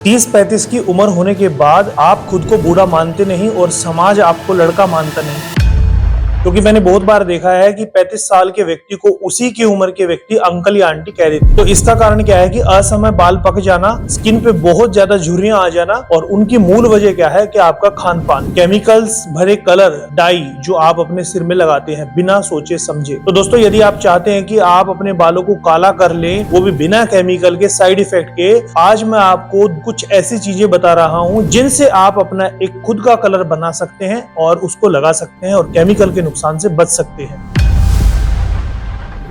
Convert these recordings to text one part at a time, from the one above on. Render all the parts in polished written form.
30-35 की उम्र होने के बाद आप खुद को बूढ़ा मानते नहीं और समाज आपको लड़का मानता नहीं। क्योंकि मैंने बहुत बार देखा है कि 35 साल के व्यक्ति को उसी की उम्र के व्यक्ति अंकल या आंटी कह देते। तो इसका कारण क्या है कि असमय बाल पक जाना, स्किन पे बहुत ज्यादा झुर्रियां आ जाना, और उनकी मूल वजह क्या है कि आपका खान पान, केमिकल्स भरे कलर, डाई जो आप अपने सिर में लगाते हैं बिना सोचे समझे। तो दोस्तों, यदि आप चाहते हैं कि आप अपने बालों को काला कर लें, वो भी बिना केमिकल के, साइड इफेक्ट के, आज मैं आपको कुछ ऐसी चीजें बता रहा हूँ जिनसे आप अपना एक खुद का कलर बना सकते हैं और उसको लगा सकते हैं और केमिकल के नुकसान से बच सकते हैं।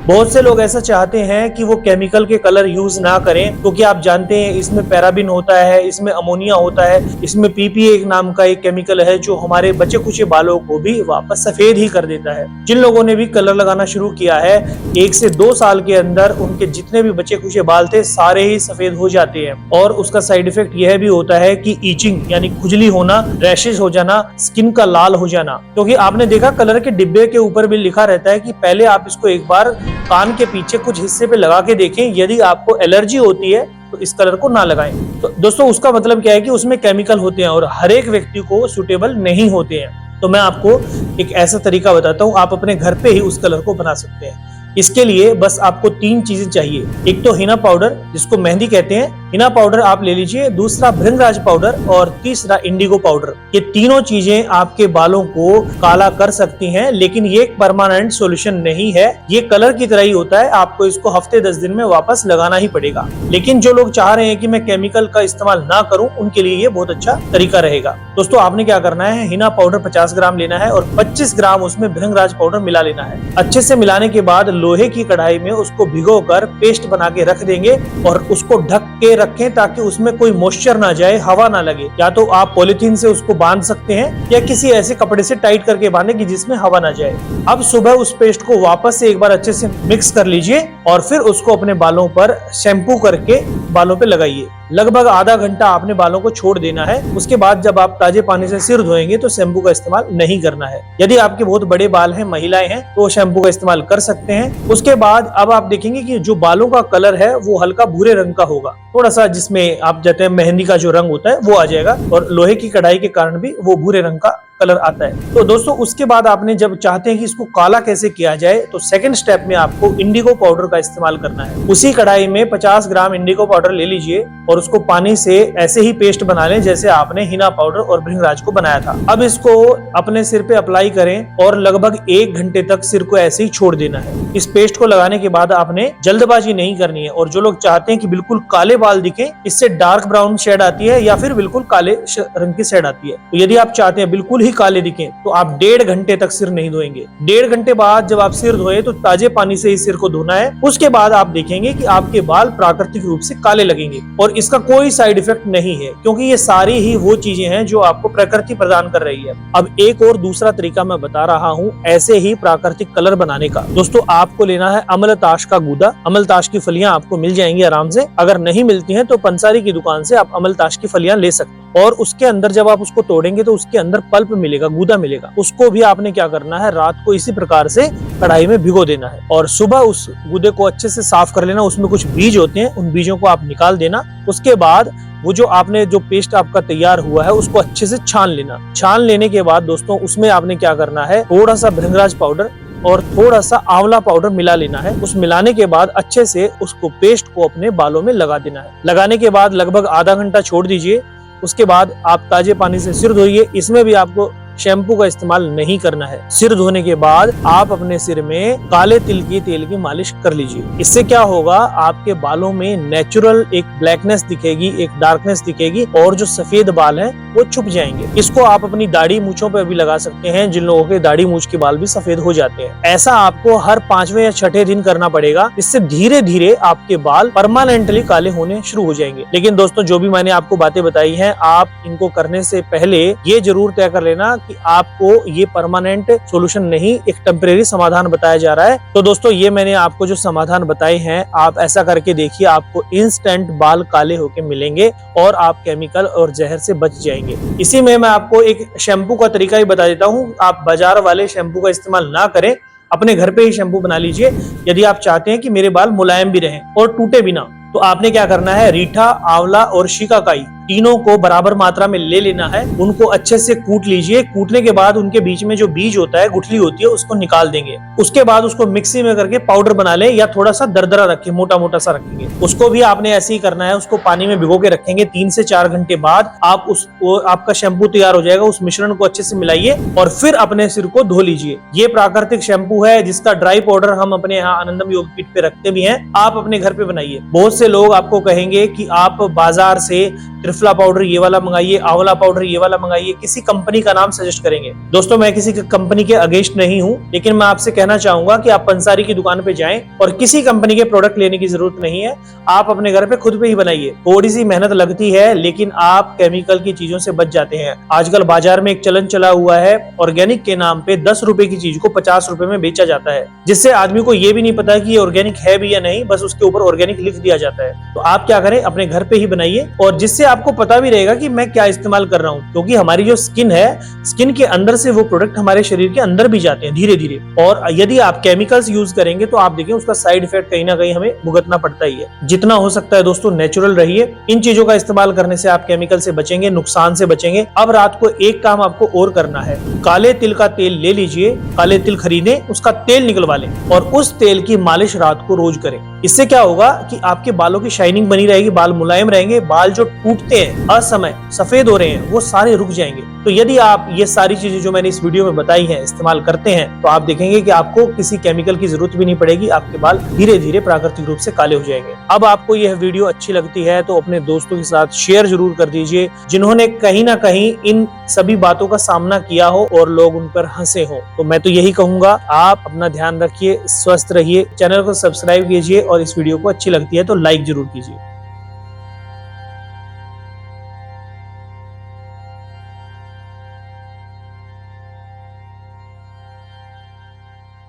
बहुत से लोग ऐसा चाहते हैं कि वो केमिकल के कलर यूज ना करें, क्योंकि आप जानते हैं इसमें पैराबिन होता है, इसमें अमोनिया होता है, इसमें पीपीए एक नाम का एक केमिकल है जो हमारे बचे खुचे बालों को भी वापस सफेद ही कर देता है। जिन लोगों ने भी कलर लगाना शुरू किया है, 1 से 2 साल के अंदर उनके जितने भी बचे खुचे बाल थे सारे ही सफेद हो जाते हैं। और उसका साइड इफेक्ट यह भी होता है कि ईचिंग यानी खुजली होना, रैशेज हो जाना, स्किन का लाल हो जाना। क्योंकि आपने देखा कलर के डिब्बे के ऊपर भी लिखा रहता है कि पहले आप इसको एक बार कान के पीछे कुछ हिस्से पे लगा के देखें, यदि आपको एलर्जी होती है तो इस कलर को ना लगाएं। तो दोस्तों, उसका मतलब क्या है कि उसमें केमिकल होते हैं और हर एक व्यक्ति को सूटेबल नहीं होते हैं। तो मैं आपको एक ऐसा तरीका बताता हूँ, आप अपने घर पे ही उस कलर को बना सकते हैं। इसके लिए बस आपको 3 चीजें चाहिए। एक तो हिना पाउडर, जिसको मेहंदी कहते हैं, हिना पाउडर आप ले लीजिए, दूसरा भृंगराज पाउडर और तीसरा इंडिगो पाउडर। ये तीनों चीजें आपके बालों को काला कर सकती हैं, लेकिन ये एक परमानेंट सॉल्यूशन नहीं है। ये कलर की तरह ही होता है, आपको इसको हफ्ते 10 दिन में वापस लगाना ही पड़ेगा। लेकिन जो लोग चाह रहे हैं कि मैं केमिकल का इस्तेमाल ना करूं, उनके लिए ये बहुत अच्छा तरीका रहेगा। दोस्तों, आपने क्या करना है, हिना पाउडर 50 ग्राम लेना है और 25 ग्राम उसमें भृंगराज पाउडर मिला लेना है। अच्छे से मिलाने के बाद लोहे की कढ़ाई में उसको भिगोकर पेस्ट बना के रख देंगे और उसको ढक के रखें ताकि उसमें कोई मॉइस्चर ना जाए, हवा ना लगे। या तो आप पॉलिथीन से उसको बांध सकते हैं या किसी ऐसे कपड़े से टाइट करके बांधे कि जिसमें हवा ना जाए। अब सुबह उस पेस्ट को वापस से एक बार अच्छे से मिक्स कर लीजिए और फिर उसको अपने बालों पर शैम्पू करके बालों पे लगाइए। लगभग आधा घंटा आपने बालों को छोड़ देना है। उसके बाद जब आप ताजे पानी से सिर धोएंगे तो शैम्पू का इस्तेमाल नहीं करना है। यदि आपके बहुत बड़े बाल हैं, महिलाएं हैं, तो शैम्पू का इस्तेमाल कर सकते हैं। उसके बाद अब आप देखेंगे कि जो बालों का कलर है वो हल्का भूरे रंग का होगा, थोड़ा सा जिसमें आप कहते हैं मेहंदी का जो रंग होता है वो आ जाएगा, और लोहे की कढ़ाई के कारण भी वो भूरे रंग का कलर आता है। तो दोस्तों, उसके बाद आपने जब चाहते हैं कि इसको काला कैसे किया जाए, तो सेकंड स्टेप में आपको इंडिगो पाउडर का इस्तेमाल करना है। उसी कढ़ाई में 50 ग्राम इंडिगो पाउडर ले लीजिए और उसको पानी से ऐसे ही पेस्ट बना लें जैसे आपने हिना पाउडर और भृंगराज को बनाया था। अब इसको अपने सिर पे अप्लाई करें और लगभग 1 घंटे तक सिर को ऐसे ही छोड़ देना है। इस पेस्ट को लगाने के बाद आपने जल्दबाजी नहीं करनी है। और जो लोग चाहते हैं कि बिल्कुल काले बाल दिखे, इससे डार्क ब्राउन शेड आती है या फिर बिल्कुल काले रंग की शेड आती है। तो यदि आप चाहते हैं बिल्कुल काले दिखें तो आप 1.5 घंटे तक सिर नहीं धोएंगे। 1.5 घंटे बाद जब आप सिर धोए तो ताजे पानी से ही सिर को धोना है। उसके बाद आप देखेंगे कि आपके बाल प्राकृतिक रूप से काले लगेंगे और इसका कोई साइड इफेक्ट नहीं है, क्योंकि ये सारी ही वो चीजें हैं जो आपको प्रकृति प्रदान कर रही है। अब एक और दूसरा तरीका मैं बता रहा हूँ ऐसे ही प्राकृतिक कलर बनाने का। दोस्तों, आपको लेना है अमलताश का गूदा। अमलताश की फलियां आपको मिल जाएंगी आराम से। अगर नहीं मिलती हैं तो पंसारी की दुकान से आप अमलताश की फलियां ले सकते हैं। और उसके अंदर जब आप उसको तोड़ेंगे तो उसके अंदर पल्प मिलेगा, गूदा मिलेगा। उसको भी आपने क्या करना है, रात को इसी प्रकार से कढ़ाई में भिगो देना है और सुबह उस गूदे को अच्छे से साफ कर लेना। उसमें कुछ बीज होते हैं, उन बीजों को आप निकाल देना। उसके बाद वो जो आपने जो पेस्ट आपका तैयार हुआ है उसको अच्छे से छान लेना। छान लेने के बाद दोस्तों, उसमें आपने क्या करना है, थोड़ा सा भृंगराज पाउडर और थोड़ा सा आंवला पाउडर मिला लेना है। उस मिलाने के बाद अच्छे से उसको पेस्ट को अपने बालों में लगा देना है। लगाने के बाद लगभग आधा घंटा छोड़ दीजिए। उसके बाद आप ताजे पानी से सिर धोइए। इसमें भी आपको शैम्पू का इस्तेमाल नहीं करना है। सिर धोने के बाद आप अपने सिर में काले तिल की तेल की मालिश कर लीजिए। इससे क्या होगा, आपके बालों में नेचुरल एक ब्लैकनेस दिखेगी, एक डार्कनेस दिखेगी और जो सफेद बाल हैं वो छुप जाएंगे। इसको आप अपनी दाढ़ी मूंछों पर भी लगा सकते हैं, जिन लोगों के दाढ़ी मूंछ के बाल भी सफेद हो जाते हैं। ऐसा आपको हर 5वें या 6ठे दिन करना पड़ेगा। इससे धीरे धीरे आपके बाल परमानेंटली काले होने शुरू हो जाएंगे। लेकिन दोस्तों, जो भी मैंने आपको बातें बताई हैं, आप इनको करने से पहले ये जरूर तय कर लेना कि आपको ये परमानेंट सॉल्यूशन नहीं, एक टेम्परेरी समाधान बताया जा रहा है। तो दोस्तों, ये मैंने आपको जो समाधान बताए हैं, आप ऐसा करके देखिए, आपको इंस्टेंट बाल काले होके मिलेंगे और आप केमिकल और जहर से बच जाएंगे। इसी में मैं आपको एक शैम्पू का तरीका ही बता देता हूँ। आप बाजार वाले शैम्पू का इस्तेमाल ना करें, अपने घर पे ही शैम्पू बना लीजिए। यदि आप चाहते हैं कि मेरे बाल मुलायम भी रहें और टूटे भी ना, तो आपने क्या करना है, रीठा, आंवला और शिकाकाई तीनों को बराबर मात्रा में ले लेना है। उनको अच्छे से कूट लीजिए। कूटने के बाद उनके बीच में जो बीज होता है, गुठली होती है, उसको निकाल देंगे। उसके बाद उसको मिक्सी में करके पाउडर बना ले, या थोड़ा सा दरदरा रखें, मोटा मोटा सा रखेंगे। उसको भी आपने ऐसे ही करना है। उसको पानी में भिगो के रखेंगे। 3 से 4 घंटे बाद आपका शैम्पू तैयार हो जाएगा। उस मिश्रण को अच्छे से मिलाइए और फिर अपने सिर को धो लीजिए। ये प्राकृतिक शैम्पू है, जिसका ड्राई पाउडर हम अपने यहाँ आनंदम योगपीठ पे रखते भी हैं। आप अपने घर पे बनाइए। बहुत से लोग आपको कहेंगे कि आप बाजार से त्रिफला पाउडर ये वाला मंगाइए, आंवला पाउडर ये वाला मंगाइए, किसी कंपनी का नाम सजेस्ट करेंगे। दोस्तों, मैं किसी कंपनी के अगेंस्ट नहीं हूं, लेकिन मैं आपसे कहना चाहूंगा कि आप पंसारी की दुकान पे जाएं और किसी कंपनी के प्रोडक्ट लेने की जरूरत नहीं है। आप अपने घर पे खुद पे ही बनाइए। थोड़ी सी मेहनत लगती है, लेकिन आप केमिकल की चीजों से बच जाते हैं। आजकल बाजार में एक चलन चला हुआ है, ऑर्गेनिक के नाम पे 10 रुपए की चीज को 50 रुपए में बेचा जाता है, जिससे आदमी को ये भी नहीं पता कि ये ऑर्गेनिक है भी या नहीं, बस उसके ऊपर ऑर्गेनिक लिख दिया जाता है। तो आप क्या करें, अपने घर पे ही बनाइए, और जिससे आपको पता भी रहेगा कि मैं क्या इस्तेमाल कर रहा हूँ। क्योंकि हमारी जो स्किन है, स्किन के अंदर से वो प्रोडक्ट हमारे शरीर के अंदर भी जाते हैं धीरे धीरे। और यदि आप केमिकल्स यूज करेंगे तो आप देखें उसका साइड इफेक्ट कहीं ना कहीं हमें भुगतना पड़ता ही है। जितना हो सकता है दोस्तों, नेचुरल रहिए। इन चीजों का इस्तेमाल करने से आप केमिकल से बचेंगे, नुकसान से बचेंगे। अब रात को एक काम आपको और करना है, काले तिल का तेल ले लीजिए। काले तिल खरीदें, उसका तेल निकलवा लें और उस तेल की मालिश रात को रोज करें। इससे क्या होगा कि आपके बालों की शाइनिंग बनी रहेगी, बाल मुलायम रहेंगे, बाल जो टूटते हैं, असमय सफेद हो रहे हैं, वो सारे रुक जाएंगे। तो यदि आप ये सारी चीजें जो मैंने इस वीडियो में बताई हैं इस्तेमाल करते हैं, तो आप देखेंगे कि आपको किसी केमिकल की जरूरत भी नहीं पड़ेगी। आपके बाल धीरे धीरे प्राकृतिक रूप से काले हो जाएंगे। अब आपको यह वीडियो अच्छी लगती है तो अपने दोस्तों के साथ शेयर जरूर कर दीजिए, जिन्होंने कहीं ना कहीं इन सभी बातों का सामना किया हो और लोग उन पर हंसे हो। तो मैं तो यही कहूंगा, आप अपना ध्यान रखिए, स्वस्थ रहिए, चैनल को सब्सक्राइब कीजिए और इस वीडियो को अच्छी लगती है तो लाइक जरूर कीजिए।